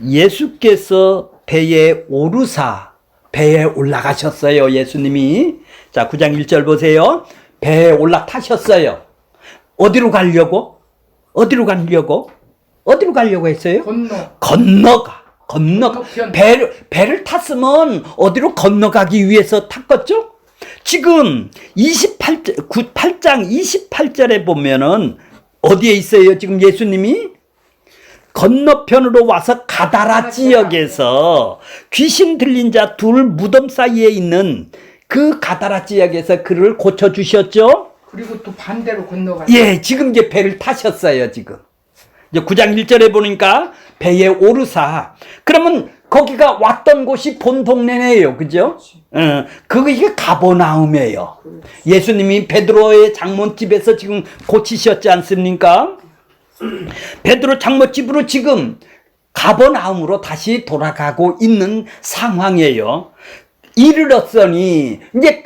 예수께서 배에 오르사 배에 올라가셨어요. 예수님이. 자, 9장 1절 보세요. 배에 올라타셨어요. 어디로 가려고? 어디로 가려고? 어디로 가려고 했어요? 건너가. 배를 탔으면 어디로 건너가기 위해서 탔겠죠? 지금 8장 28절에 보면은 어디에 있어요? 지금 예수님이 건너편으로 와서 가다라 지역에서 귀신 들린 자 둘 무덤 사이에 있는 그 가다라 지역에서 그를 고쳐주셨죠? 그리고 또 반대로 건너가요. 예, 지금 이제 배를 타셨어요, 지금. 이제 9장 1절에 보니까 배에 오르사. 그러면 거기가 왔던 곳이 본 동네네요. 그죠? 그게 가버나움이에요. 예수님이 베드로의 장모집에서 지금 고치셨지 않습니까? 베드로 장모집으로 지금 가버나움으로 다시 돌아가고 있는 상황이에요. 이르렀으니 이제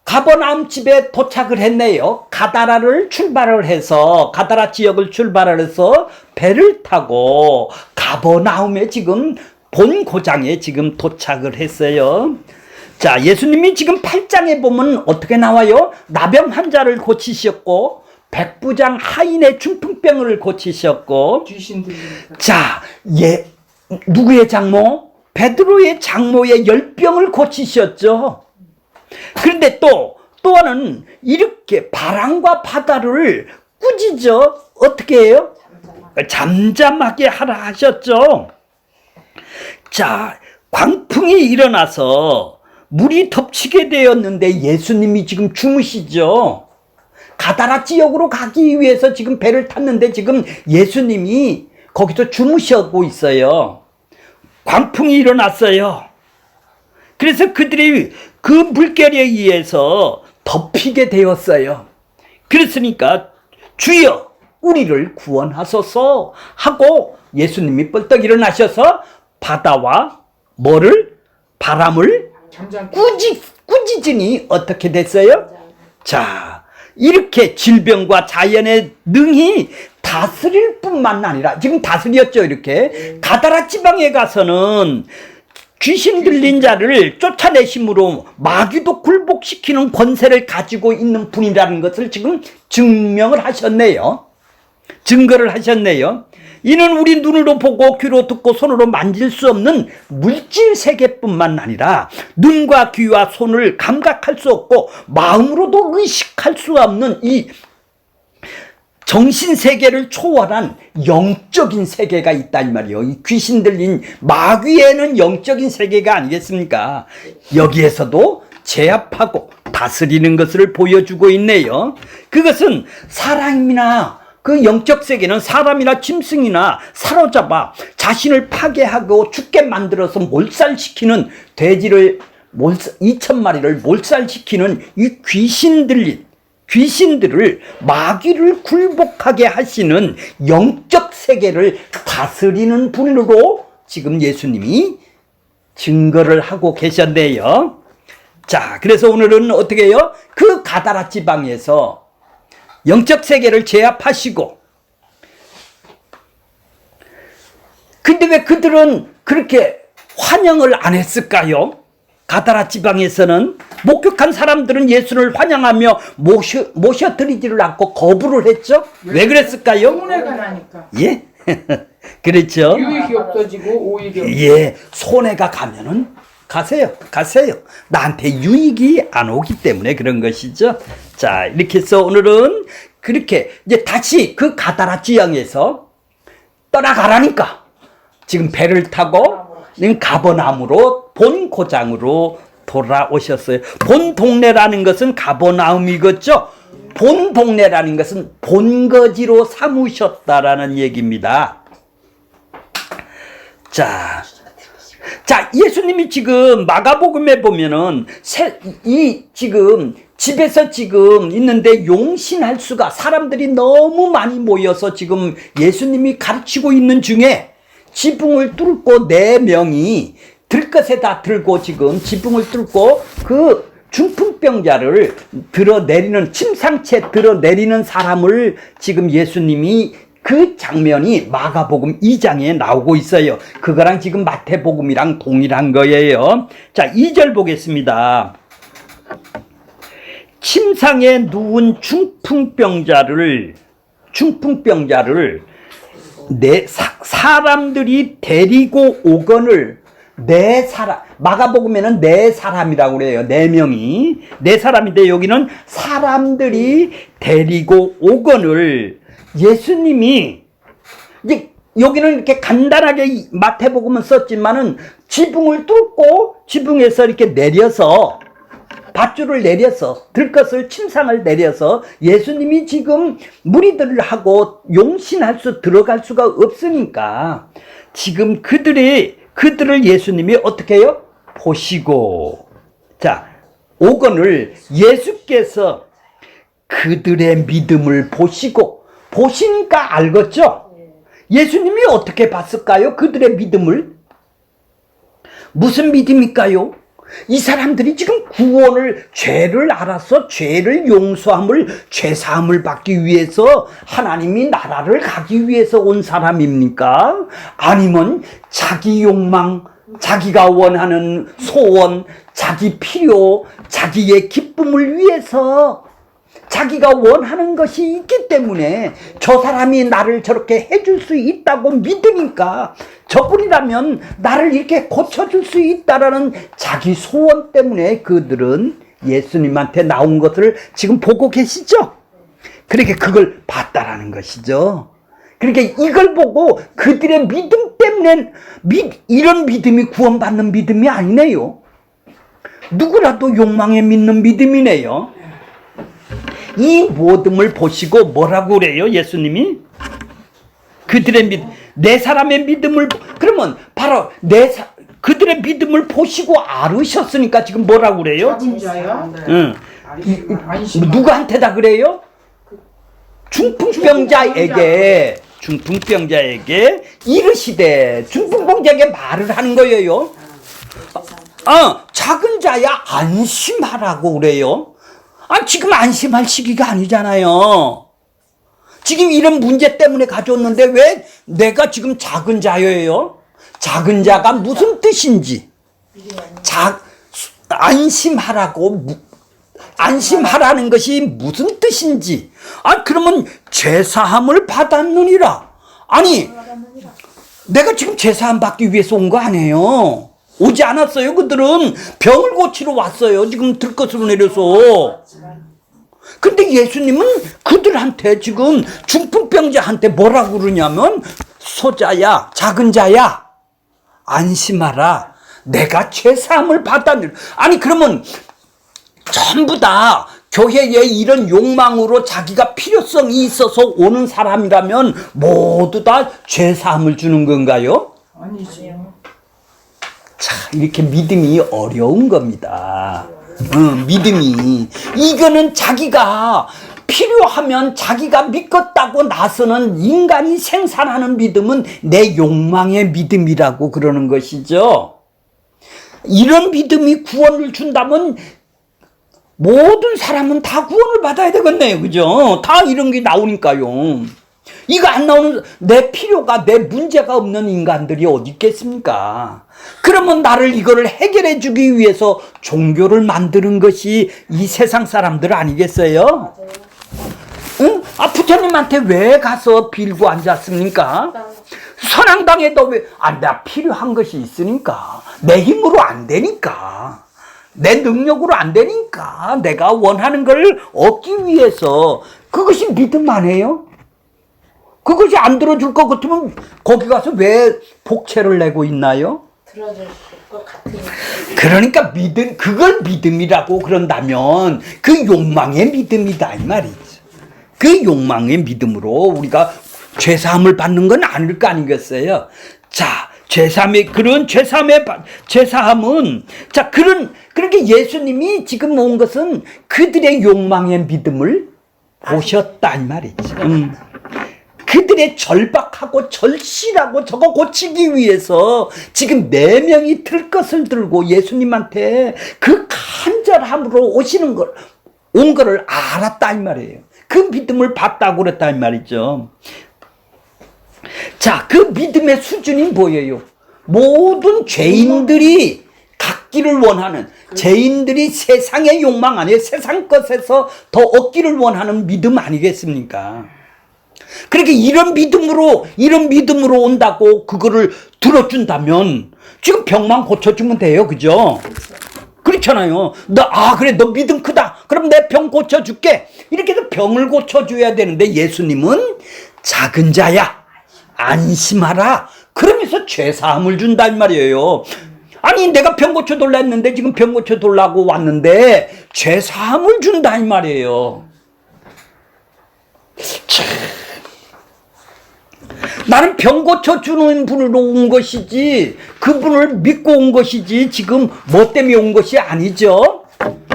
가버나움 집에 도착을 했네요. 가다라를 출발을 해서 가다라 지역을 출발을 해서 배를 타고 가버나움에 지금 본 고장에 지금 도착을 했어요. 자, 예수님이 지금 8장에 보면 어떻게 나와요? 나병 환자를 고치셨고 백부장 하인의 중풍병을 고치셨고, 자, 누구의 장모? 베드로의 장모의 열병을 고치셨죠. 그런데 또는 이렇게 바람과 바다를 꾸짖어 어떻게 해요? 잠잠하게 하라 하셨죠. 자, 광풍이 일어나서 물이 덮치게 되었는데 예수님이 지금 주무시죠. 가다라 지역으로 가기 위해서 지금 배를 탔는데 지금 예수님이 거기서 주무시고 있어요. 광풍이 일어났어요. 그래서 그들이 그 물결에 의해서 덮이게 되었어요. 그랬으니까 주여 우리를 구원하소서 하고 예수님이 뻘떡 일어나셔서 바다와 바람을 꾸짖으니 어떻게 됐어요? 자, 이렇게 질병과 자연의 능히 다스릴 뿐만 아니라 지금 다스렸죠. 이렇게 가다라 지방에 가서는 귀신 들린 자를 쫓아내심으로 마귀도 굴복시키는 권세를 가지고 있는 분이라는 것을 지금 증거를 하셨네요. 이는 우리 눈으로 보고 귀로 듣고 손으로 만질 수 없는 물질 세계뿐만 아니라 눈과 귀와 손을 감각할 수 없고 마음으로도 의식할 수 없는 이 정신 세계를 초월한 영적인 세계가 있다 이 말이에요. 이 귀신 들린 마귀에는 영적인 세계가 아니겠습니까? 여기에서도 제압하고 다스리는 것을 보여주고 있네요. 그것은 사람이나 그 영적 세계는 사람이나 짐승이나 사로잡아 자신을 파괴하고 죽게 만들어서 몰살시키는 돼지를 2,000마리를 몰살시키는 이 귀신들을 마귀를 굴복하게 하시는 영적 세계를 다스리는 분으로 지금 예수님이 증거를 하고 계셨네요. 자, 그래서 오늘은 어떻게 해요? 그 가다라 지방에서 영적 세계를 제압하시고, 근데 왜 그들은 그렇게 환영을 안 했을까요? 가다라 지방에서는 목격한 사람들은 예수를 환영하며 모셔드리지를 않고 거부를 했죠. 왜 그랬을까요? 손해가 나니까. 예, 그렇죠. 유익이 없어지고 오히려. 예, 손해가 가면은 가세요. 나한테 유익이 안 오기 때문에 그런 것이죠. 자, 이렇게 해서 오늘은 그렇게 이제 다시 그 가다라 지역에서 떠나가라니까 지금 배를 타고 가버나움으로 본 고장으로 돌아오셨어요. 본 동네라는 것은 가버나움이겠죠. 본 동네라는 것은 본거지로 삼으셨다라는 얘기입니다. 자, 예수님이 지금 마가복음에 보면은 지금 집에서 지금 있는데 용신할 수가 사람들이 너무 많이 모여서 지금 예수님이 가르치고 있는 중에 지붕을 뚫고 4명이 들것에다 들고 지금 지붕을 뚫고 그 중풍병자를 드러내리는 침상채 드러내리는 사람을 지금 예수님이 그 장면이 마가복음 2장에 나오고 있어요. 그거랑 지금 마태복음이랑 동일한 거예요. 자, 2절 보겠습니다. 침상에 누운 중풍병자를 사람들이 데리고 오거늘 마가복음에는 네 사람이라고 그래요. 네 명이. 네 사람인데 여기는 사람들이 데리고 오거늘 예수님이 이제 여기는 이렇게 간단하게 마태복음은 썼지만은 지붕을 뚫고 지붕에서 이렇게 내려서 밧줄을 내려서 들것을 침상을 내려서 예수님이 지금 무리들을 하고 용신할 수 들어갈 수가 없으니까 지금 그들을 예수님이 어떻게 해요? 보시고 자 오건을 예수께서 그들의 믿음을 보시니까 알겠죠? 예수님이 어떻게 봤을까요? 그들의 믿음을 무슨 믿음일까요? 이 사람들이 지금 죄를 알아서 죄를 용서함을 죄사함을 받기 위해서 하나님이 나라를 가기 위해서 온 사람입니까? 아니면 자기 욕망, 자기가 원하는 소원, 자기 필요, 자기의 기쁨을 위해서 자기가 원하는 것이 있기 때문에 저 사람이 나를 저렇게 해줄 수 있다고 믿으니까 저분이라면 나를 이렇게 고쳐줄 수 있다라는 자기 소원 때문에 그들은 예수님한테 나온 것을 지금 보고 계시죠? 그렇게 그걸 봤다라는 것이죠. 그러니까 이걸 보고 그들의 믿음 때문에 이런 믿음이 구원받는 믿음이 아니네요. 누구라도 욕망에 믿는 믿음이네요. 이 모둠을 보시고 뭐라고 그래요? 예수님이 네 사람의 믿음을 그러면 바로 그들의 믿음을 보시고 알으셨으니까 지금 뭐라고 그래요? 진짜요? 응. 누구한테다 그래요? 중풍병자에게 이르시되 중풍병자에게 말을 하는 거예요. 작은 자야 안심하라고 그래요. 지금 안심할 시기가 아니잖아요. 지금 이런 문제 때문에 가져왔는데 왜 내가 지금 작은 자예요? 작은 자가 무슨 뜻인지 안심하라는 것이 무슨 뜻인지 그러면 제사함을 받았느니라. 내가 지금 제사함 받기 위해서 온 거 아니에요. 오지 않았어요. 그들은 병을 고치러 왔어요. 지금 들것으로 내려서. 근데 예수님은 그들한테 지금 중풍병자한테 뭐라고 그러냐면 소자야, 작은 자야, 안심하라. 내가 죄사함을 받았느니라. 그러면 전부 다 교회에 이런 욕망으로 자기가 필요성이 있어서 오는 사람이라면 모두 다 죄사함을 주는 건가요? 아니지요. 자, 이렇게 믿음이 어려운 겁니다. 믿음이. 이거는 자기가 필요하면 자기가 믿겠다고 나서는 인간이 생산하는 믿음은 내 욕망의 믿음이라고 그러는 것이죠. 이런 믿음이 구원을 준다면 모든 사람은 다 구원을 받아야 되겠네요. 그죠? 다 이런 게 나오니까요. 이거 안 나오는 내 필요가 내 문제가 없는 인간들이 어디 있겠습니까? 그러면 나를 이거를 해결해 주기 위해서 종교를 만드는 것이 이 세상 사람들 아니겠어요? 응? 부처님한테 왜 가서 빌고 앉았습니까? 선앙당에도 왜? 나 필요한 것이 있으니까. 내 힘으로 안 되니까. 내 능력으로 안 되니까. 내가 원하는 걸 얻기 위해서. 그것이 믿음 아니에요? 그것이 안 들어줄 것 같으면 거기 가서 왜 복채를 내고 있나요? 들어줄 것 같으니까. 그러니까 그걸 믿음이라고 그런다면 그 욕망의 믿음이다 이 말이죠. 그 욕망의 믿음으로 우리가 죄사함을 받는 건 아닐 거 아니겠어요? 자, 그런 죄사함은 그렇게 예수님이 지금 온 것은 그들의 욕망의 믿음을 보셨다 이 말이죠. 그들의 절박하고 절실하고 저거 고치기 위해서 지금 4명이 들것을 들고 예수님한테 그 간절함으로 온 거를 알았다 이 말이에요. 그 믿음을 봤다고 그랬다 이 말이죠. 자, 그 믿음의 수준이 뭐예요? 모든 죄인들이 갖기를 원하는, 죄인들이 세상의 욕망 아니에요. 세상 것에서 더 얻기를 원하는 믿음 아니겠습니까? 그렇게 이런 믿음으로 온다고 그거를 들어준다면 지금 병만 고쳐주면 돼요. 그죠? 그렇잖아요. 그래, 너 믿음 크다. 그럼 내 병 고쳐줄게. 이렇게 해서 병을 고쳐줘야 되는데 예수님은 작은 자야, 안심하라. 그러면서 죄사함을 준단 말이에요. 아니, 내가 병 고쳐달라 했는데 지금 병 고쳐달라고 왔는데 죄사함을 준다 이 말이에요. 참. 나는 병 고쳐주는 분으로 온 것이지, 그분을 믿고 온 것이지, 지금 뭐 때문에 온 것이 아니죠.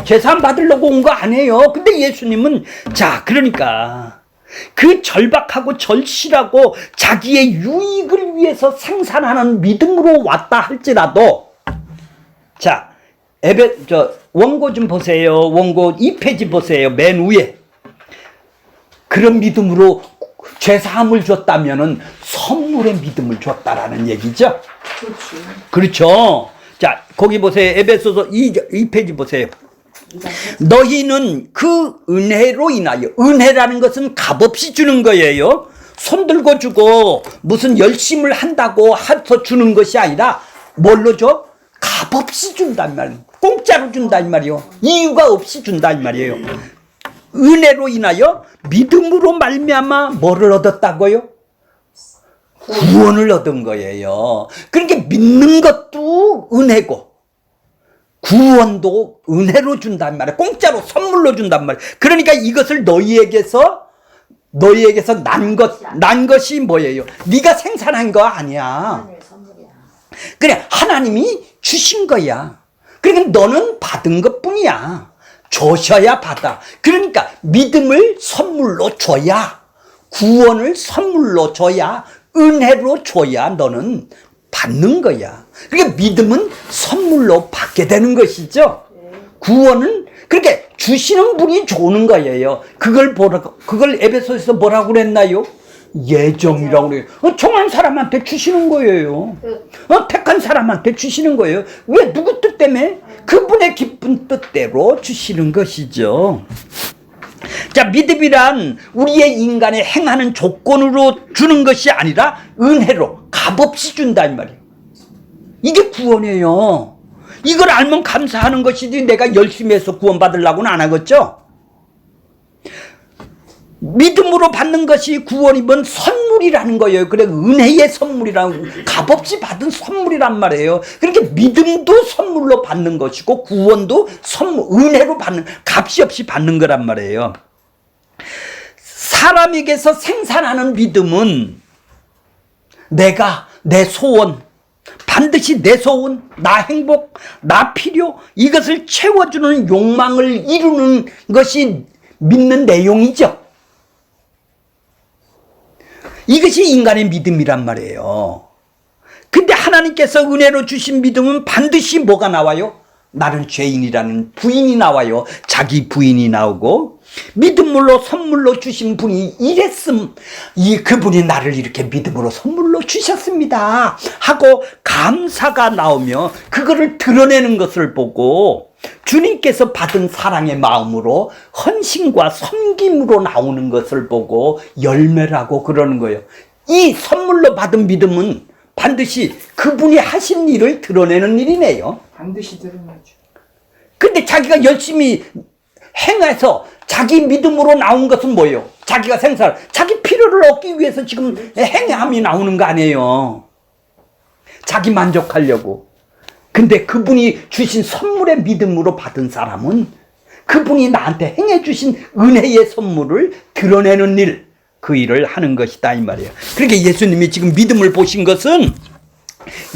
죄사함 받으려고 온 거 아니에요. 근데 예수님은, 자, 그러니까 그 절박하고 절실하고 자기의 유익을 위해서 생산하는 믿음으로 왔다 할지라도, 자, 원고 좀 보세요. 원고 2페이지 보세요. 맨 위에. 그런 믿음으로 죄사함을 줬다면은 선물의 믿음을 줬다라는 얘기죠. 그렇지. 그렇죠. 자, 거기 보세요. 에베소서 2페이지 보세요. 너희는 그 은혜로 인하여, 은혜라는 것은 값없이 주는 거예요. 손 들고 주고 무슨 열심을 한다고 해서 주는 것이 아니라 뭘로 줘? 값없이 준단 말이에요. 공짜로 준단 말이에요. 이유가 없이 준단 말이에요. 은혜로 인하여 믿음으로 말미암아 뭐를 얻었다고요? 구원을 얻은 거예요. 그러니까 믿는 것도 은혜고 구원도 은혜로 준단 말이에요. 공짜로 선물로 준단 말이에요. 그러니까 이것을 너희에게서 난 것이 뭐예요? 네가 생산한 거 아니야. 그래, 하나님이 주신 거야. 그러니까 너는 받은 것뿐이야. 줘셔야 받아. 그러니까 믿음을 선물로 줘야, 구원을 선물로 줘야, 은혜로 줘야 너는 받는 거야. 그러니까 믿음은 선물로 받게 되는 것이죠. 구원은 그렇게 주시는 분이 주는 거예요. 그걸 에베소에서 뭐라고 그랬나요? 예정이라고 그래요. 정한 사람한테 주시는 거예요. 택한 사람한테 주시는 거예요. 왜? 누구 뜻 때문에? 그분의 기쁜 뜻대로 주시는 것이죠. 자, 믿음이란 우리의 인간의 행하는 조건으로 주는 것이 아니라 은혜로 값없이 준다는 말이에요. 이게 구원이에요. 이걸 알면 감사하는 것이지 내가 열심히 해서 구원받으려고는 안 하겠죠? 믿음으로 받는 것이 구원이면 선물이라는 거예요. 그래, 은혜의 선물이라고, 값없이 받은 선물이란 말이에요. 그러니까 믿음도 선물로 받는 것이고 구원도 은혜로 받는, 값이 없이 받는 거란 말이에요. 사람에게서 생산하는 믿음은 내 소원, 반드시 내 소원, 나 행복, 나 필요, 이것을 채워주는 욕망을 이루는 것이 믿는 내용이죠. 이것이 인간의 믿음이란 말이에요. 근데 하나님께서 은혜로 주신 믿음은 반드시 뭐가 나와요? 나는 죄인이라는 부인이 나와요. 자기 부인이 나오고, 믿음으로 선물로 주신 분이 이랬음, 그분이 나를 이렇게 믿음으로 선물로 주셨습니다 하고 감사가 나오며 그거를 드러내는 것을 보고 주님께서 받은 사랑의 마음으로 헌신과 섬김으로 나오는 것을 보고 열매라고 그러는 거예요. 이 선물로 받은 믿음은 반드시 그분이 하신 일을 드러내는 일이네요. 반드시 드러나죠. 근데 자기가 열심히 행해서 자기 믿음으로 나온 것은 뭐예요? 자기가 자기 필요를 얻기 위해서 지금 행함이 나오는 거 아니에요. 자기 만족하려고. 근데 그분이 주신 선물의 믿음으로 받은 사람은 그분이 나한테 행해 주신 은혜의 선물을 드러내는 일, 그 일을 하는 것이다 이 말이에요. 그러니까 예수님이 지금 믿음을 보신 것은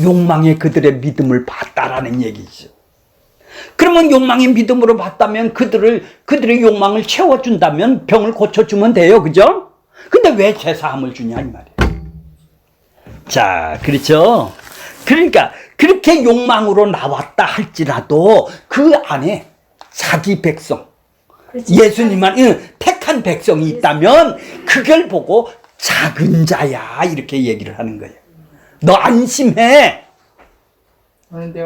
욕망의 그들의 믿음을 봤다라는 얘기죠. 그러면 욕망의 믿음으로 봤다면 그들의 욕망을 채워준다면 병을 고쳐주면 돼요. 그죠? 근데 왜 죄사함을 주냐 이 말이에요. 자, 그렇죠? 그러니까 그렇게 욕망으로 나왔다 할지라도 그 안에 자기 백성, 예수님만 택한 백성이 있다면 그걸 보고 작은 자야 이렇게 얘기를 하는 거예요. 너 안심해.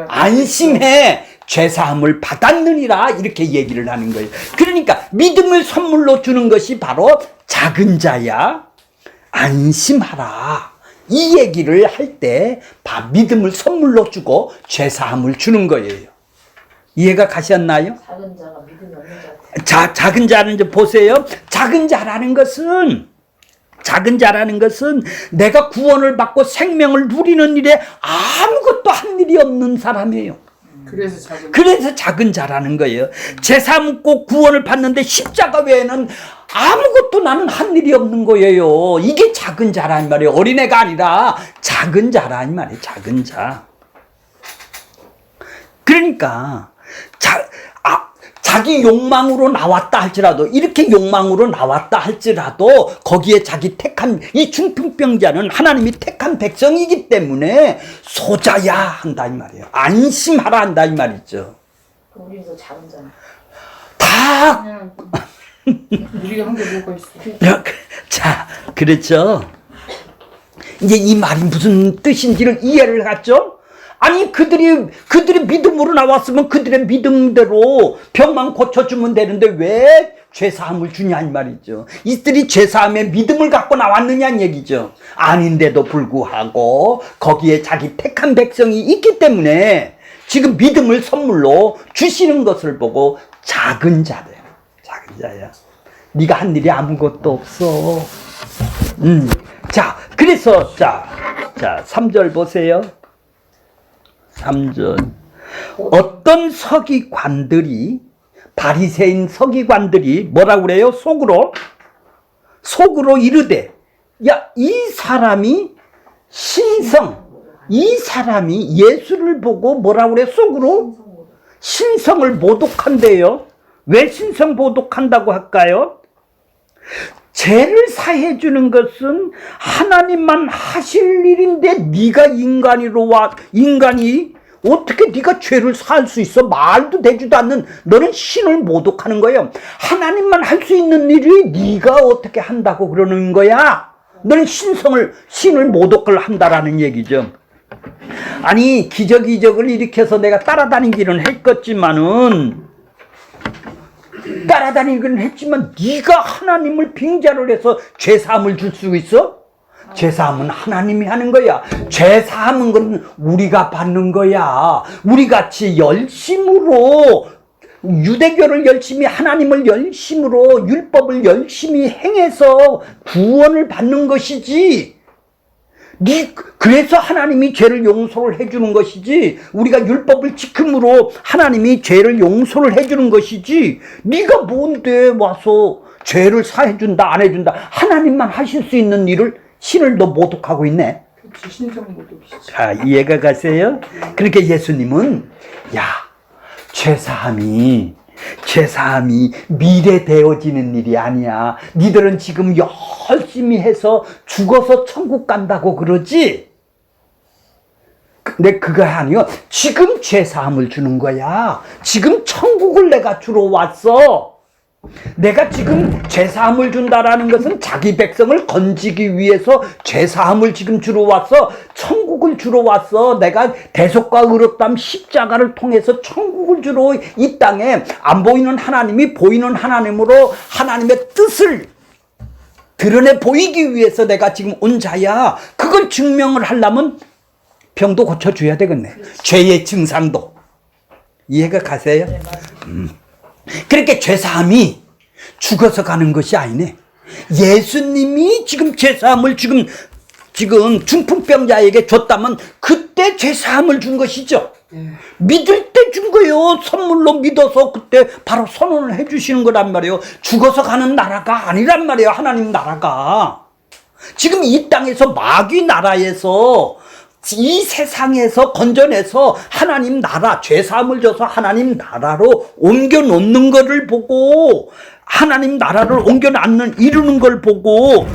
안심해. 죄사함을 받았느니라 이렇게 얘기를 하는 거예요. 그러니까 믿음을 선물로 주는 것이 바로 작은 자야 안심하라 이 얘기를 할 때 믿음을 선물로 주고 죄사함을 주는 거예요. 이해가 가셨나요? 작은 자가 믿음이 없는 자. 작은 자는 이제 보세요. 작은 자라는 것은 내가 구원을 받고 생명을 누리는 일에 아무것도 한 일이 없는 사람이에요. 그래서 작은 자라는 거예요. 제사 묻고 구원을 받는데 십자가 외에는 아무것도 나는 한 일이 없는 거예요. 이게 작은 자란 말이에요. 어린애가 아니라 작은 자란 말이에요. 작은 자. 그러니까 자기 욕망으로 나왔다 할지라도 이렇게 욕망으로 나왔다 할지라도 거기에 자기 택한 이 중풍병자는 하나님이 택한 백성이기 때문에 소자야 한다 이 말이에요. 안심하라 한다 이 말이죠. 그럼 우리도 작은 자네. 다 우리가 한 게 뭐가 있어? 자, 그렇죠. 이제 이 말이 무슨 뜻인지를 이해를 갔죠? 아니 그들이 믿음으로 나왔으면 그들의 믿음대로 병만 고쳐주면 되는데 왜 죄사함을 주냐 이 말이죠. 이들이 죄사함의 믿음을 갖고 나왔느냐는 얘기죠. 아닌데도 불구하고 거기에 자기 택한 백성이 있기 때문에 지금 믿음을 선물로 주시는 것을 보고 작은 자래요. 작은 자야. 네가 한 일이 아무것도 없어. 자, 그래서 자 3절 보세요. 3절. 어떤 서기관들이 바리새인 서기관들이 뭐라고 그래요? 속으로 이르되 야, 이 사람이 이 사람이 예수를 보고 뭐라고 그래? 속으로 신성을 모독한대요. 왜 신성 모독한다고 할까요? 죄를 사해 주는 것은 하나님만 하실 일인데 네가 인간이 어떻게 네가 죄를 사할 수 있어? 말도 되지도 않는 너는 신을 모독하는 거예요. 하나님만 할 수 있는 일이 네가 어떻게 한다고 그러는 거야? 너는 신을 모독을 한다라는 얘기죠. 아니 기적을 일으켜서 내가 따라다니기는 했겠지만 네가 하나님을 빙자를 해서 죄사함을 줄 수 있어? 죄사함은 하나님이 하는 거야. 죄사함은 건 우리가 받는 거야. 우리같이 열심으로 유대교를 열심히 하나님을 열심으로 율법을 열심히 행해서 구원을 받는 것이지. 그래서 하나님이 죄를 용서를 해주는 것이지 우리가 율법을 지킴으로 하나님이 죄를 용서를 해주는 것이지 네가 뭔데 와서 죄를 사해준다 안 해준다 하나님만 하실 수 있는 일을 신을 너 모독하고 있네. 그렇지, 신성 모독이지. 자, 이해가 가세요? 그러니까 예수님은 죄사함이 미래되어지는 일이 아니야. 니들은 지금 열심히 해서 죽어서 천국 간다고 그러지? 근데 그거 아니요. 지금 죄사함을 주는 거야. 지금 천국을 내가 주러 왔어. 내가 지금 죄사함을 준다라는 것은 자기 백성을 건지기 위해서 죄사함을 지금 주러 왔어. 천국을 주러 왔어. 내가 대속과 의롭다함 십자가를 통해서 천국을 주러 이 땅에 안 보이는 하나님이 보이는 하나님으로 하나님의 뜻을 드러내 보이기 위해서 내가 지금 온 자야. 그걸 증명을 하려면 병도 고쳐줘야 되겠네. 죄의 증상도. 이해가 가세요? 그렇게 죄사함이 죽어서 가는 것이 아니네. 예수님이 지금 죄사함을 지금 중풍병자에게 줬다면 그때 죄사함을 준 것이죠. 믿을 때 준 거예요. 선물로 믿어서 그때 바로 선언을 해주시는 거란 말이에요. 죽어서 가는 나라가 아니란 말이에요. 하나님 나라가. 지금 이 땅에서 마귀 나라에서 이 세상에서 건져내서 하나님 나라 죄사함을 줘서 하나님 나라로 옮겨 놓는 것을 보고 하나님 나라를 옮겨 이루는 걸 보고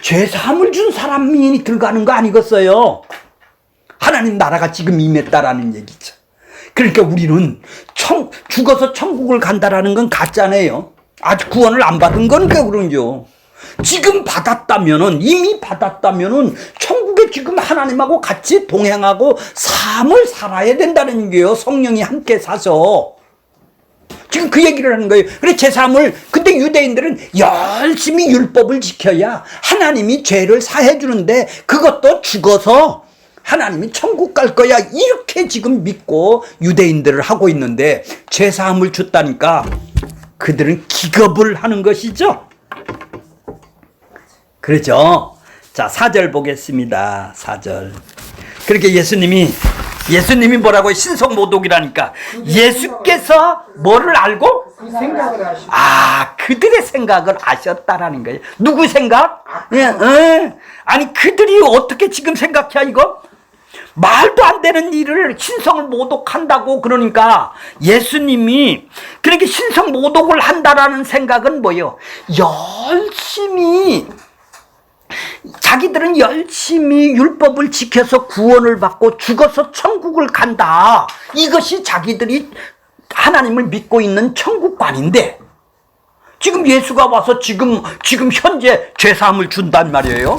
죄사함을 준 사람이 들어가는 거 아니겠어요? 하나님 나라가 지금 임했다라는 얘기죠. 그러니까 우리는 죽어서 천국을 간다라는 건 가짜네요. 아직 구원을 안 받은 건 그런죠. 지금 받았다면은, 이미 받았다면은 천국에 지금 하나님하고 같이 동행하고 삶을 살아야 된다는 거예요. 성령이 함께 사서. 지금 그 얘기를 하는 거예요. 그래, 제3을, 근데 유대인들은 열심히 율법을 지켜야 하나님이 죄를 사해 주는데, 그것도 죽어서 하나님이 천국 갈 거야, 이렇게 지금 믿고 유대인들을 하고 있는데, 죄사함을 줬다니까 그들은 기겁을 하는 것이죠. 그렇죠? 자, 4절 보겠습니다. 4절. 그렇게 예수님이 뭐라고 신성모독이라니까, 예수께서 뭐를 알고? 그 생각을 하시고. 그들의 생각을 아셨다라는 거예요. 누구 생각? 아니, 그들이 어떻게 지금 생각해, 이거? 말도 안 되는 일을 신성을 모독한다고. 그러니까 예수님이 그렇게 신성 모독을 한다라는 생각은 뭐예요? 자기들은 열심히 율법을 지켜서 구원을 받고 죽어서 천국을 간다. 이것이 자기들이 하나님을 믿고 있는 천국관인데, 지금 예수가 와서 지금 현재 죄사함을 준단 말이에요.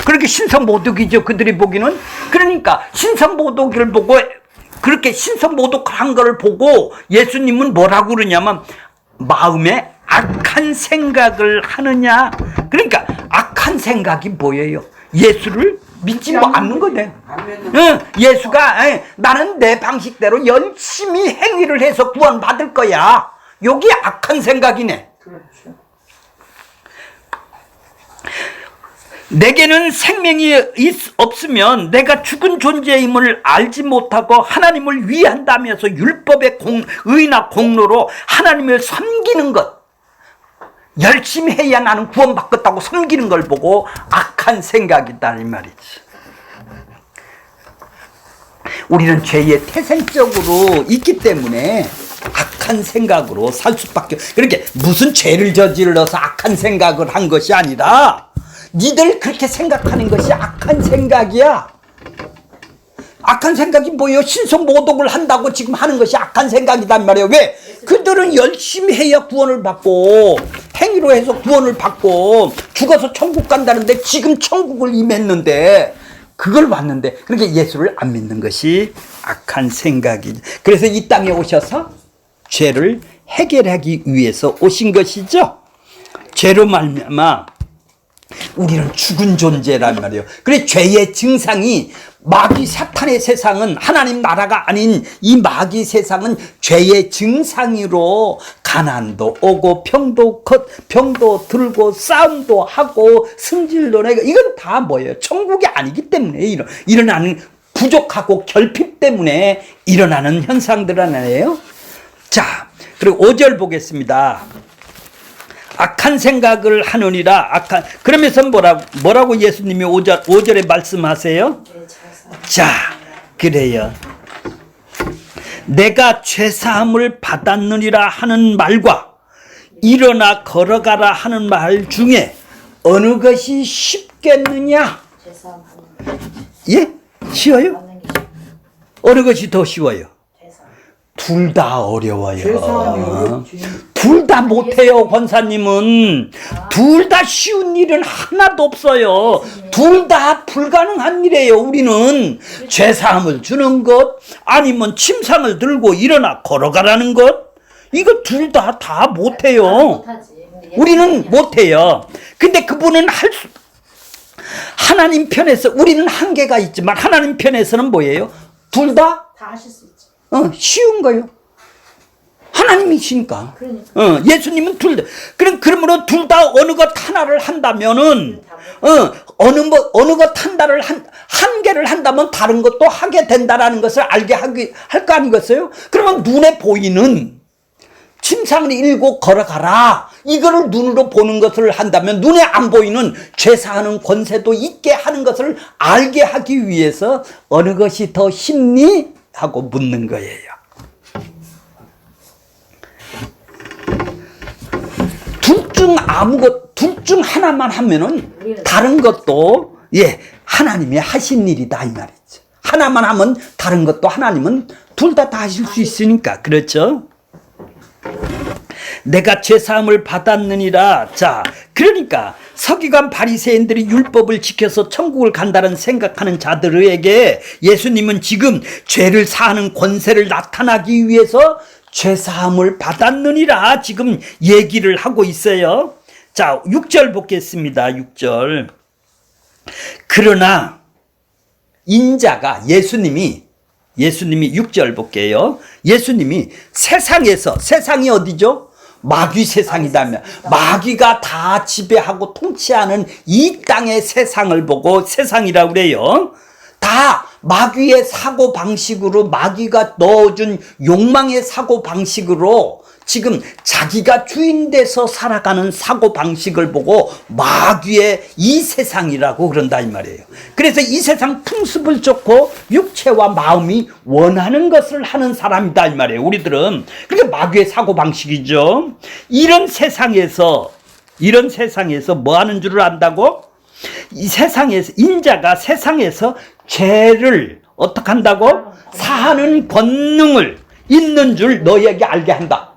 그렇게 신성모독이죠, 그들이 보기는. 그러니까 신성모독을 보고, 그렇게 신성모독한 걸 보고 예수님은 뭐라고 그러냐면, 마음에 악한 생각을 하느냐. 그러니까 악한 생각이 뭐예요? 예수를 믿지 않는 거네. 예수가 나는 내 방식대로 열심히 행위를 해서 구원받을 거야, 여기 악한 생각이네. 그렇죠. 내게는 생명이 없으면 내가 죽은 존재임을 알지 못하고 하나님을 위한다면서 율법의 의나 공로로 하나님을 섬기는 것, 열심히 해야 나는 구원받겠다고 섬기는 걸 보고 악한 생각이다, 이 말이지. 우리는 죄의 태생적으로 있기 때문에 악한 생각으로 살 수밖에. 그렇게 무슨 죄를 저질러서 악한 생각을 한 것이 아니라, 니들 그렇게 생각하는 것이 악한 생각이야. 악한 생각이 뭐예요? 신성모독을 한다고 지금 하는 것이 악한 생각이단 말이에요. 왜? 그들은 열심히 해야 구원을 받고, 행위로 해서 구원을 받고 죽어서 천국 간다는데, 지금 천국을 임했는데, 그걸 왔는데, 그렇게 예수를 안 믿는 것이 악한 생각이죠. 그래서 이 땅에 오셔서 죄를 해결하기 위해서 오신 것이죠. 죄로 말미암아 우리는 죽은 존재란 말이에요. 그래, 죄의 증상이, 마귀 사탄의 세상은, 하나님 나라가 아닌 이 마귀 세상은 죄의 증상으로 가난도 오고 병도 들고 싸움도 하고 승질도 내고, 이건 다 뭐예요? 천국이 아니기 때문에 일어나는 부족하고 결핍 때문에 일어나는 현상들 아니에요? 자, 그리고 5절 보겠습니다. 악한 생각을 하느니라. 그러면서 뭐라고 예수님이 5절에 말씀하세요? 자, 그래요. 내가 죄사함을 받았느니라 하는 말과 일어나 걸어가라 하는 말 중에 어느 것이 쉽겠느냐? 예? 쉬워요? 어느 것이 더 쉬워요? 둘 다 어려워요. 둘 다 못해요, 권사님은. 둘 다 쉬운 일은 하나도 없어요. 둘 다 불가능한 일이에요. 우리는 죄사함을 주는 것, 아니면 침상을 들고 일어나 걸어가라는 것, 이거 둘 다 못해요. 우리는 못해요. 근데 그분은 하나님 편에서, 우리는 한계가 있지만 하나님 편에서는 뭐예요? 둘 다 하실 수 있죠. 쉬운 거요. 하나님이시니까. 그러니까. 예수님은 둘 다. 그러므로 둘 다 어느 것 하나를 한다면은, 어느 것 하나를 한 개를 한다면 다른 것도 하게 된다라는 것을 알게 할 거 아니겠어요? 그러면 눈에 보이는 침상을 일고 걸어가라, 이거를 눈으로 보는 것을 한다면, 눈에 안 보이는 죄사하는 권세도 있게 하는 것을 알게 하기 위해서 어느 것이 더 쉽니? 하고 묻는 거예요. 둘 중 하나만 하면은 다른 것도, 하나님이 하신 일이다, 이 말이죠. 하나만 하면 다른 것도 하나님은 둘 다 하실 수 있으니까. 그렇죠? 내가 죄사함을 받았느니라. 자, 그러니까 서기관 바리새인들이 율법을 지켜서 천국을 간다는 생각하는 자들에게 예수님은 지금 죄를 사하는 권세를 나타나기 위해서 죄사함을 받았느니라 지금 얘기를 하고 있어요. 자, 6절 보겠습니다. 6절. 그러나 인자가 예수님이 6절 볼게요. 예수님이 세상이 어디죠? 마귀 세상이다면 마귀가 다 지배하고 통치하는 이 땅의 세상을 보고 세상이라고 그래요. 다 마귀의 사고 방식으로 마귀가 넣어준 욕망의 사고 방식으로 지금 자기가 주인 돼서 살아가는 사고 방식을 보고 마귀의 이 세상이라고 그런다 이 말이에요. 그래서 이 세상 풍습을 쫓고 육체와 마음이 원하는 것을 하는 사람이다 이 말이에요. 우리들은 그게 마귀의 사고 방식이죠. 이런 세상에서 뭐 하는 줄을 안다고? 이 세상에서 인자가 세상에서 죄를 어떻게 한다고? 사하는 권능을 있는 줄 너희에게 알게 한다.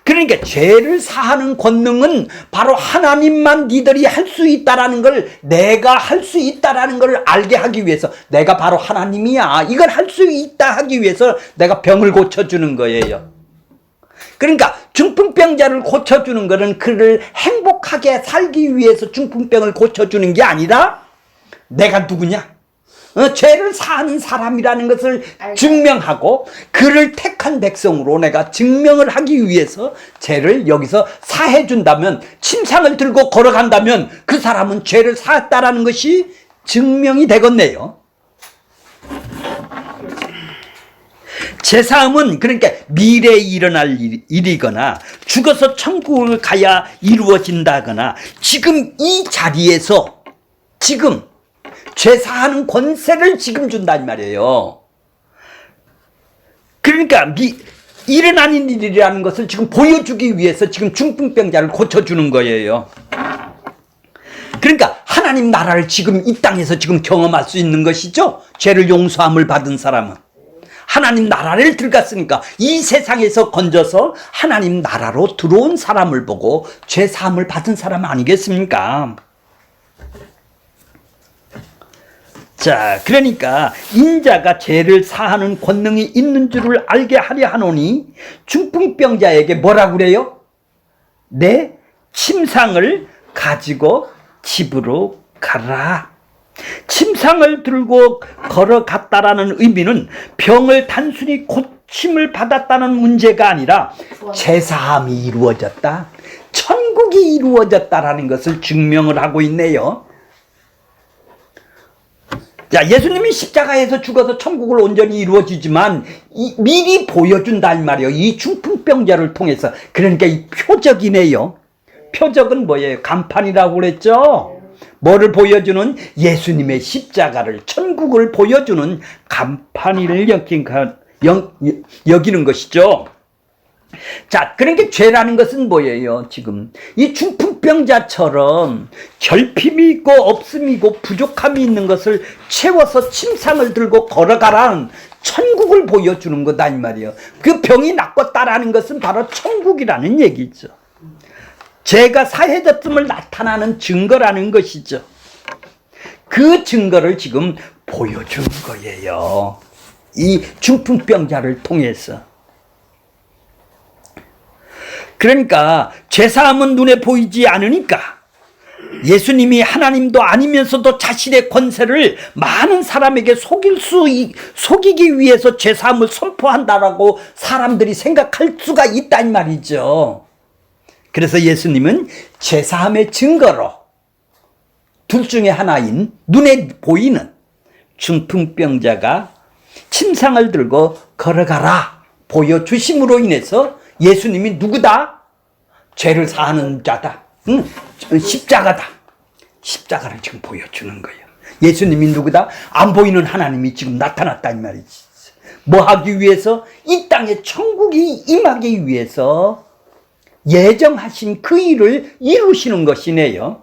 그러니까 죄를 사하는 권능은 바로 하나님만 니들이 할 수 있다라는 걸, 내가 할 수 있다라는 걸 알게 하기 위해서, 내가 바로 하나님이야, 이걸 할 수 있다 하기 위해서 내가 병을 고쳐주는 거예요. 그러니까 중풍병자를 고쳐주는 거는 그를 행복하게 살기 위해서 중풍병을 고쳐주는 게 아니라 내가 누구냐? 죄를 사하는 사람이라는 것을 증명하고 그를 택한 백성으로 내가 증명을 하기 위해서 죄를 여기서 사해 준다면, 침상을 들고 걸어간다면 그 사람은 죄를 사했다라는 것이 증명이 되겠네요. 제사함은 그러니까 미래에 일어날 일이거나 죽어서 천국을 가야 이루어진다거나 지금 이 자리에서 지금 죄사하는 권세를 지금 준단 말이에요. 그러니까 일어나는 일이라는 것을 지금 보여주기 위해서 지금 중풍병자를 고쳐주는 거예요. 그러니까 하나님 나라를 지금 이 땅에서 지금 경험할 수 있는 것이죠. 죄를 용서함을 받은 사람은 하나님 나라를 들어갔으니까 이 세상에서 건져서 하나님 나라로 들어온 사람을 보고 죄사함을 받은 사람 아니겠습니까? 자, 그러니까 인자가 죄를 사하는 권능이 있는 줄을 알게 하려 하노니 중풍병자에게 뭐라고 그래요? 내 침상을 가지고 집으로 가라. 침상을 들고 걸어갔다라는 의미는 병을 단순히 고침을 받았다는 문제가 아니라 죄사함이 이루어졌다, 천국이 이루어졌다라는 것을 증명을 하고 있네요. 자, 예수님이 십자가에서 죽어서 천국을 온전히 이루어지지만 미리 보여준다 이 말이에요. 이 중풍병자를 통해서. 그러니까 이 표적이네요. 표적은 뭐예요? 간판이라고 그랬죠. 뭐를 보여주는? 예수님의 십자가를, 천국을 보여주는 간판을 여기는 것이죠. 자, 그러니까 죄라는 것은 뭐예요? 지금 이 중풍병자처럼 결핍이 있고 없음이 있고 부족함이 있는 것을 채워서 침상을 들고 걸어가라는 천국을 보여주는 거다 이 말이에요. 그 병이 낫겠다라는 것은 바로 천국이라는 얘기죠. 죄가 사해졌음을 나타나는 증거라는 것이죠. 그 증거를 지금 보여주는 거예요. 이 중풍병자를 통해서. 그러니까 죄사함은 눈에 보이지 않으니까 예수님이 하나님도 아니면서도 자신의 권세를 많은 사람에게 속이기 위해서 죄사함을 선포한다라고 사람들이 생각할 수가 있단 말이죠. 그래서 예수님은 죄사함의 증거로 둘 중에 하나인 눈에 보이는 중풍병자가 침상을 들고 걸어가라 보여주심으로 인해서 예수님이 누구다? 죄를 사하는 자다. 십자가다. 십자가를 지금 보여주는 거예요. 예수님이 누구다? 안 보이는 하나님이 지금 나타났다 이 말이지. 뭐 하기 위해서? 이 땅에 천국이 임하기 위해서 예정하신 그 일을 이루시는 것이네요.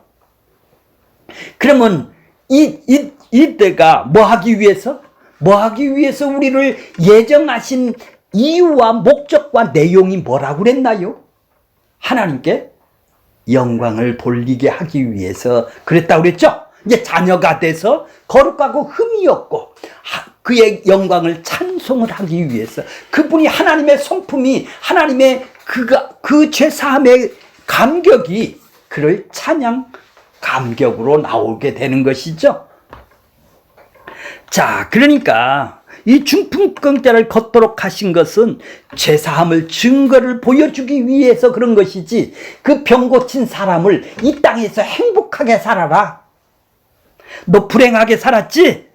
그러면 이때가 뭐 하기 위해서? 뭐 하기 위해서 우리를 예정하신 이유와 목적과 내용이 뭐라고 그랬나요? 하나님께 영광을 돌리게 하기 위해서 그랬다고 그랬죠? 이제 자녀가 돼서 거룩하고 흠이 없고 그의 영광을 찬송을 하기 위해서 그분이 하나님의 성품이 하나님의 그 죄사함의 감격이 그를 찬양 감격으로 나오게 되는 것이죠. 자, 그러니까 이 중풍병자를 걷도록 하신 것은 죄사함을 증거를 보여주기 위해서 그런 것이지 그 병 고친 사람을 이 땅에서 행복하게 살아라. 너 불행하게 살았지?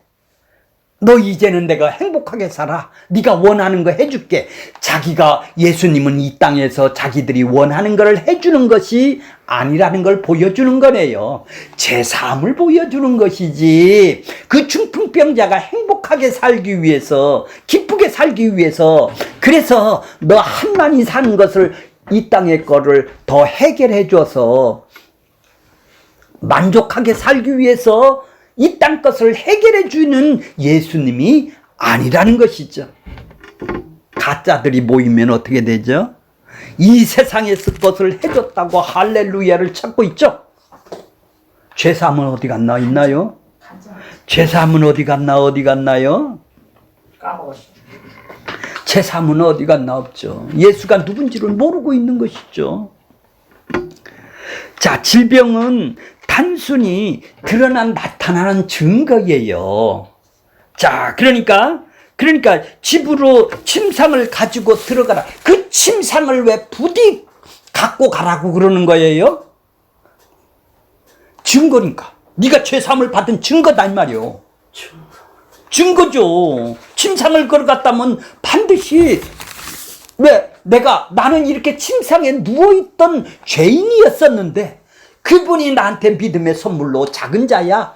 너 이제는 내가 행복하게 살아. 네가 원하는 거 해줄게. 자기가 예수님은 이 땅에서 자기들이 원하는 걸 해주는 것이 아니라는 걸 보여주는 거네요. 제사함을 보여주는 것이지. 그 중풍병자가 행복하게 살기 위해서, 기쁘게 살기 위해서, 그래서 너 한만이 사는 것을 이 땅의 거를 더 해결해 줘서 만족하게 살기 위해서 이 땅 것을 해결해 주는 예수님이 아니라는 것이죠. 가짜들이 모이면 어떻게 되죠? 이 세상에서 것을 해줬다고 할렐루야를 찾고 있죠. 죄사함은 어디 갔나 있나요? 죄사함은 어디 갔나요? 까먹었어. 죄사함은 어디 갔나 없죠. 예수가 누군지를 모르고 있는 것이죠. 자, 질병은 단순히 나타나는 증거예요. 자, 그러니까 집으로 침상을 가지고 들어가라. 그 침상을 왜 부디 갖고 가라고 그러는 거예요? 증거니까. 네가 죄사함을 받은 증거다 이 말이요. 증거죠. 침상을 걸어갔다면 반드시 나는 이렇게 침상에 누워있던 죄인이었었는데 그분이 나한테 믿음의 선물로 작은 자야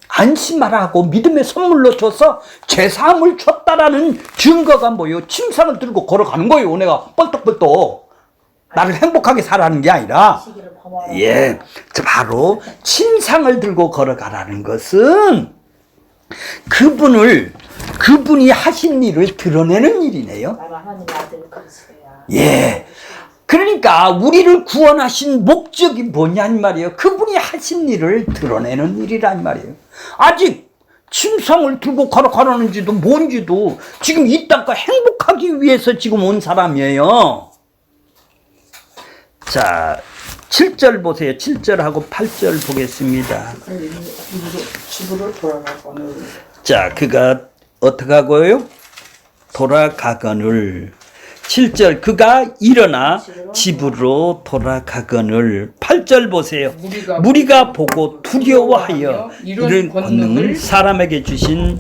안심하라 하고 믿음의 선물로 줘서 죄사함을 줬다라는 증거가 뭐예요? 침상을 들고 걸어가는 거예요. 내가 뻘떡뻘떡 나를 행복하게 살라는 게 아니라 바로 침상을 들고 걸어가라는 것은 그분이 하신 일을 드러내는 일이네요. 그러니까 우리를 구원하신 목적이 뭐냐는 말이에요. 그분이 하신 일을 드러내는 일이란 말이에요. 아직 침상을 들고 걸어가라는지도 뭔지도 지금 이 땅과 행복하기 위해서 지금 온 사람이에요. 자, 7절 보세요. 7절하고 8절 보겠습니다. 집으로 돌아가거늘. 자, 그가 어떻게 하고요? 돌아가거늘. 7절 그가 일어나 집으로 돌아가거늘. 8절 보세요. 무리가 보고 두려워하여 이런 권능을 사람에게 주신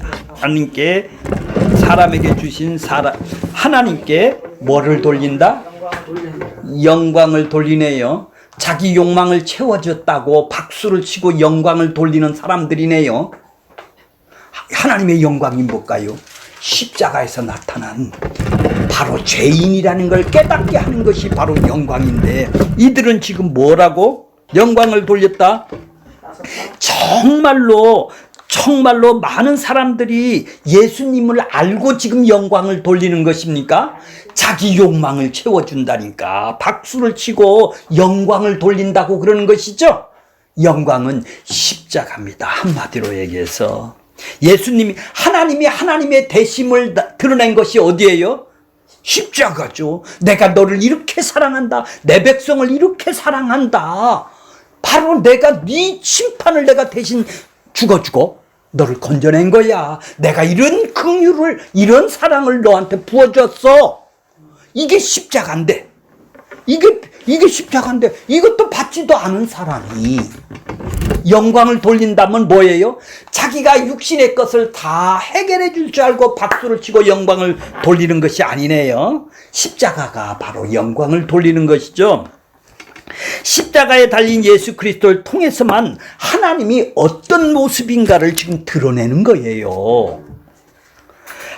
하나님께 뭐를 돌린다? 영광을 돌리네요. 자기 욕망을 채워줬다고 박수를 치고 영광을 돌리는 사람들이네요. 하나님의 영광이 뭘까요? 십자가에서 나타난 바로 죄인이라는 걸 깨닫게 하는 것이 바로 영광인데 이들은 지금 뭐라고 영광을 돌렸다? 정말로 많은 사람들이 예수님을 알고 지금 영광을 돌리는 것입니까? 자기 욕망을 채워준다니까 박수를 치고 영광을 돌린다고 그러는 것이죠. 영광은 십자가입니다. 한마디로 얘기해서 하나님이 하나님의 대심을 드러낸 것이 어디예요? 십자가죠. 내가 너를 이렇게 사랑한다. 내 백성을 이렇게 사랑한다. 바로 내가 네 심판을 내가 대신 죽어주고 너를 건져낸 거야. 내가 이런 긍휼을 이런 사랑을 너한테 부어줬어. 이게 십자가인데 이게 십자가인데 이것도 받지도 않은 사람이 영광을 돌린다면 뭐예요? 자기가 육신의 것을 다 해결해 줄 줄 알고 박수를 치고 영광을 돌리는 것이 아니네요. 십자가가 바로 영광을 돌리는 것이죠. 십자가에 달린 예수 그리스도를 통해서만 하나님이 어떤 모습인가를 지금 드러내는 거예요.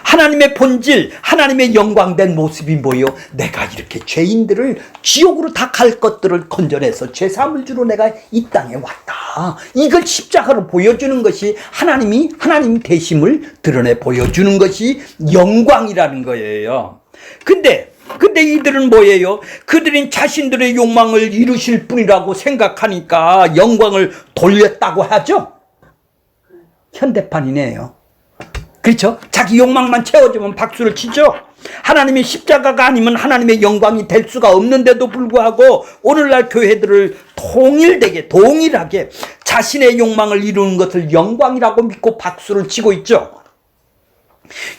하나님의 본질, 하나님의 영광된 모습이 뭐예요? 내가 이렇게 죄인들을 지옥으로 다 갈 것들을 건져내서 죄사함을 주러 내가 이 땅에 왔다. 이걸 십자가로 보여주는 것이 하나님 대심을 드러내 보여주는 것이 영광이라는 거예요. 근데 근데 이들은 뭐예요? 그들은 자신들의 욕망을 이루실 뿐이라고 생각하니까 영광을 돌렸다고 하죠. 현대판이네요. 그렇죠? 자기 욕망만 채워주면 박수를 치죠. 하나님의 십자가가 아니면 하나님의 영광이 될 수가 없는데도 불구하고 오늘날 교회들을 동일하게 자신의 욕망을 이루는 것을 영광이라고 믿고 박수를 치고 있죠.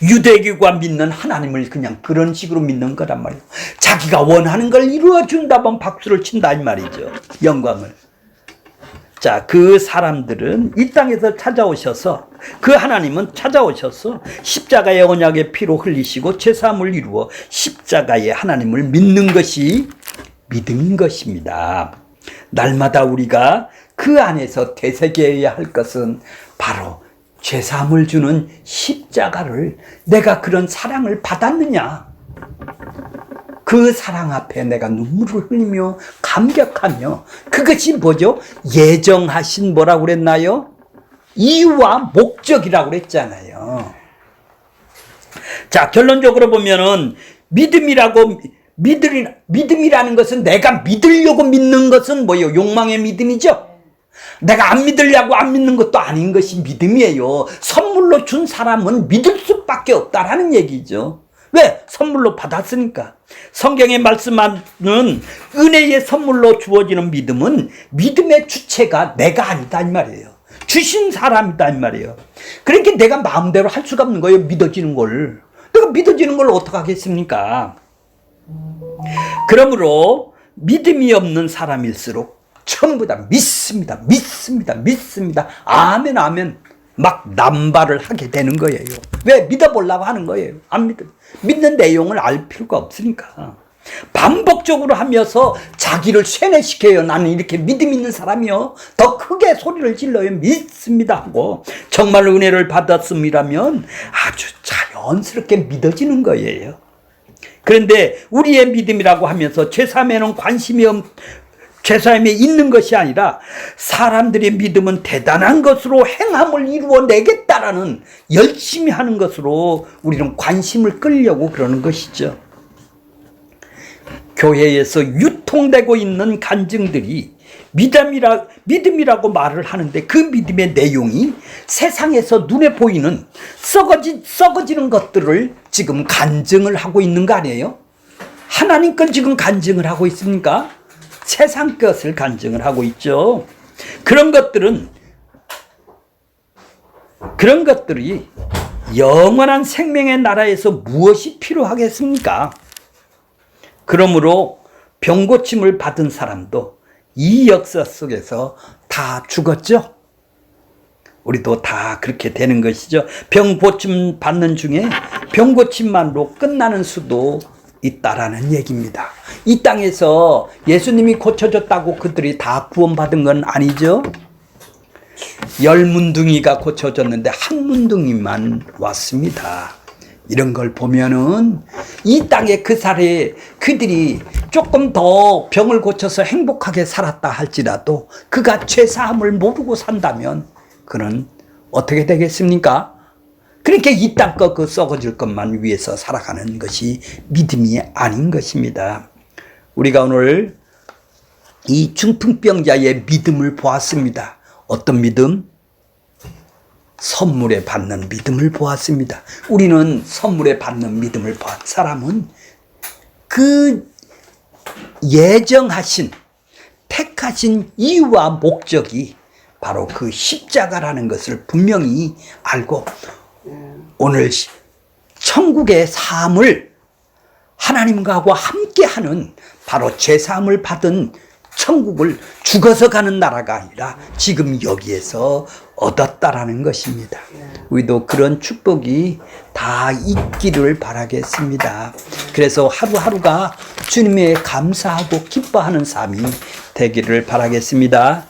유대교가 믿는 하나님을 그냥 그런 식으로 믿는 거란 말이에요. 자기가 원하는 걸 이루어준다면 박수를 친다 이 말이죠. 영광을. 자, 그 사람들은 이 땅에서 찾아오셔서, 그 하나님은 찾아오셔서 십자가의 언약의 피로 흘리시고 죄사함을 이루어 십자가의 하나님을 믿는 것이 믿음인 것입니다. 날마다 우리가 그 안에서 되새겨야 할 것은 바로 죄사함을 주는 십자가를, 내가 그런 사랑을 받았느냐, 그 사랑 앞에 내가 눈물을 흘리며 감격하며, 그것이 뭐죠? 예정하신 뭐라고 그랬나요? 이유와 목적이라고 그랬잖아요. 자, 결론적으로 보면은 믿음이라는 것은 내가 믿으려고 믿는 것은 뭐예요? 욕망의 믿음이죠. 내가 안 믿으려고 안 믿는 것도 아닌 것이 믿음이에요. 선물로 준 사람은 믿을 수밖에 없다라는 얘기죠. 왜? 선물로 받았으니까. 성경에 말씀하는 은혜의 선물로 주어지는 믿음은 믿음의 주체가 내가 아니다 이 말이에요. 주신 사람이다 이 말이에요. 그러니까 내가 마음대로 할 수가 없는 거예요. 믿어지는 걸. 내가 믿어지는 걸 어떻게 하겠습니까? 그러므로 믿음이 없는 사람일수록 전부 다 믿습니다. 아멘 아멘 막 남발을 하게 되는 거예요. 왜? 믿어보려고 하는 거예요. 안 믿는 내용을 알 필요가 없으니까. 반복적으로 하면서 자기를 쇠뇌시켜요. 나는 이렇게 믿음 있는 사람이요. 더 크게 소리를 질러요. 믿습니다 하고. 정말 은혜를 받았음이라면 아주 자연스럽게 믿어지는 거예요. 그런데 우리의 믿음이라고 하면서 죄사함에 있는 것이 아니라 사람들의 믿음은 대단한 것으로 행함을 이루어내겠다라는 열심히 하는 것으로 우리는 관심을 끌려고 그러는 것이죠. 교회에서 유통되고 있는 간증들이 믿음이라고 말을 하는데 그 믿음의 내용이 세상에서 눈에 보이는 썩어지는 것들을 지금 간증을 하고 있는 거 아니에요? 하나님 걸 지금 간증을 하고 있습니까? 세상 것을 간증을 하고 있죠. 그런 것들이 영원한 생명의 나라에서 무엇이 필요하겠습니까? 그러므로 병고침을 받은 사람도 이 역사 속에서 다 죽었죠. 우리도 다 그렇게 되는 것이죠. 병고침 받는 중에 병고침만으로 끝나는 수도 있다라는 얘기입니다. 이 땅에서 예수님이 고쳐줬다고 그들이 다 구원받은 건 아니죠. 10문둥이가 고쳐졌는데 한 문둥이만 왔습니다. 이런 걸 보면은 이 땅에 그들이 조금 더 병을 고쳐서 행복하게 살았다 할지라도 그가 죄사함을 모르고 산다면 그는 어떻게 되겠습니까? 그렇게 이 땅 거 그 썩어질 것만 위해서 살아가는 것이 믿음이 아닌 것입니다. 우리가 오늘 이 중풍병자의 믿음을 보았습니다. 어떤 믿음? 선물에 받는 믿음을 보았습니다. 우리는 선물에 받는 믿음을 본 사람은 그 예정하신, 택하신 이유와 목적이 바로 그 십자가라는 것을 분명히 알고 오늘 천국의 삶을 하나님과 함께하는 바로 죄사함을 받은 천국을 죽어서 가는 나라가 아니라 지금 여기에서 얻었다라는 것입니다. 우리도 그런 축복이 다 있기를 바라겠습니다. 그래서 하루하루가 주님의 감사하고 기뻐하는 삶이 되기를 바라겠습니다.